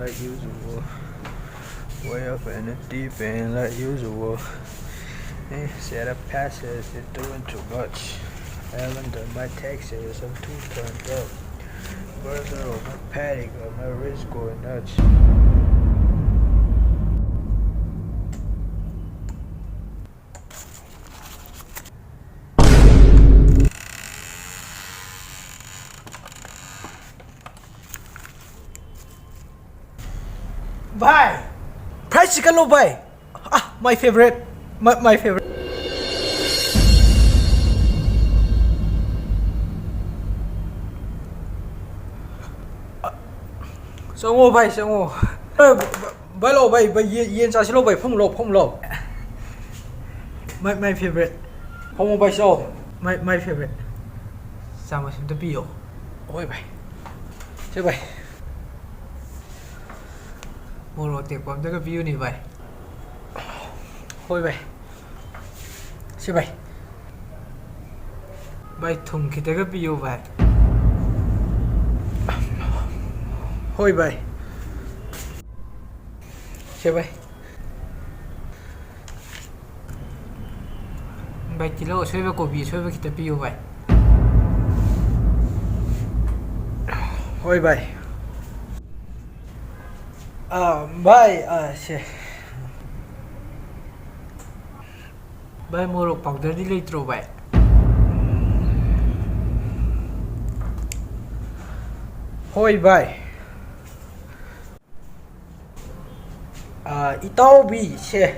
like usual. Way up in the deep end like usual. Set up passes, it's doing too much. I haven't done my taxes, I'm too turned up. Burger on my paddock, on my wrist going nuts. Bhai, fried chicken lo bhai. Ah, my favorite. My favorite. Sango bhai, sango. Bhai lo bhai, yen cha si lo bhai, phong lo. My favorite. Phong bhai so. My favorite. Sama sim to piyo. Oi bhai. Che bhai. Moro tiệc bấm tới cái view này vậy. Thôi vậy. Chứ vậy. Vậy thùng khi tới cái view vậy. Thôi vậy. Chứ vậy. Vậy chỉ là xoay vào cổ bị xoay vào khi tới view vậy. Thôi vậy. Bhai, bhai moro powder di litro bhai. Hoi bhai. Itaw bi se.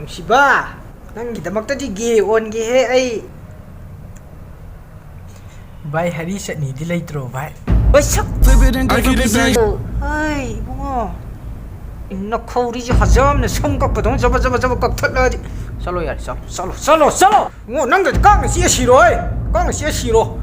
Si ba, nanggidamakta di on gi he ai. Bhai hari chutney di litro bhai. Oi sak Ai, bunga. Inna khawri ji hazam ne som kak padong jaba kak thatla ji. Salo yar, salo. Ngo nang da kang si siro ai. Kang si siro.